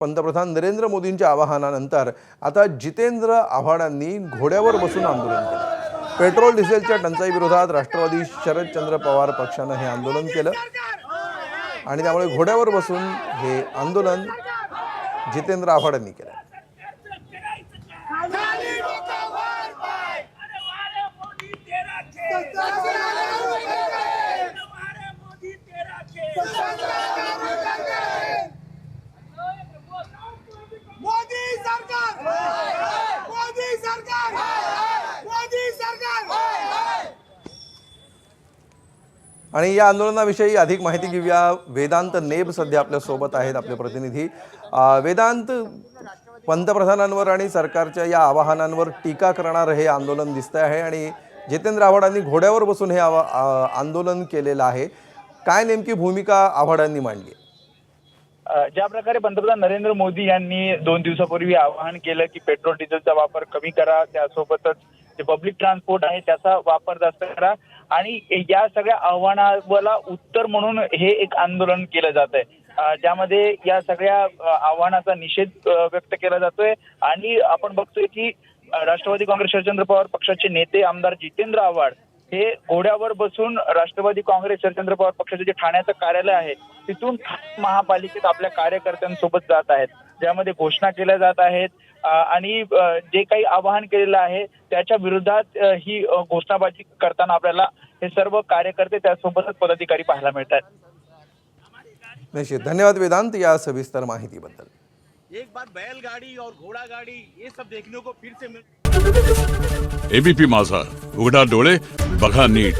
पंतप्रधान नरेंद्र मोदींच्या आवाहनानंतर आता जितेंद्र आव्हाडांनी घोड्यावर बसून आंदोलन केलं। पेट्रोल डिझेलच्या टंचाई विरोधात राष्ट्रवादी शरदचंद्र पवार पक्षाने हे आंदोलन केलं आणि त्यामुळे घोड्यावर बसून हे आंदोलन जितेंद्र आव्हाडांनी केलं। आणि या आंदोलनाविषयी अधिक माहिती घेऊया। वेदांत नेब सध्या आपल्या सोबत आहेत, आपले प्रतिनिधी। वेदांत, पंतप्रधानांवर आणि सरकारच्या या आवाहनांवर टीका करणारे हे आंदोलन दिसते आहे आणि जितेंद्र आव्हाडांनी घोड्यावर बसून हे आंदोलन केलेलं आहे। काय नेमकी भूमिका आव्हाडांनी मांडली? ज्या प्रकारे पंतप्रधान नरेंद्र मोदी यांनी 2 दिवसापूर्वी आवाहन केलं की पेट्रोल डिझेलचा वापर कमी करा, त्यासोबतच जे पब्लिक ट्रान्सपोर्ट आहे त्याचा वापर जास्त करा, आणि या सगळ्या आव्हानाला उत्तर म्हणून हे एक आंदोलन केलं जात आहे, ज्यामध्ये या सगळ्या आव्हानाचा निषेध व्यक्त केला जातोय। आणि आपण बघतोय की राष्ट्रवादी काँग्रेस शरदचंद्र पवार पक्षाचे नेते आमदार जितेंद्र आव्हाड हे घोड्यावर बसून राष्ट्रवादी काँग्रेस शरदचंद्र पवार पक्षाचे जे ठाण्याचं कार्यालय आहे तिथून महापालिकेत आपल्या कार्यकर्त्यांसोबत जात आहेत, ज्यामध्ये घोषणा केल्या जात आहेत आणि जे काही आवाहन केलेलं आहे त्याच्या विरोधात ही घोषणाबाजी करताना आपल्याला हे सर्व कार्यकर्ते त्यासोबतच पदाधिकारी पाहायला मिळतात। निश्चित, धन्यवाद वेदांत या सविस्तर माहितीबद्दल। एक बार बैलगाड़ी और घोड़ा गाड़ी ये सब देखने को फिर से मिल। एबीपी माझा, उघडा डोळे बघा नीट।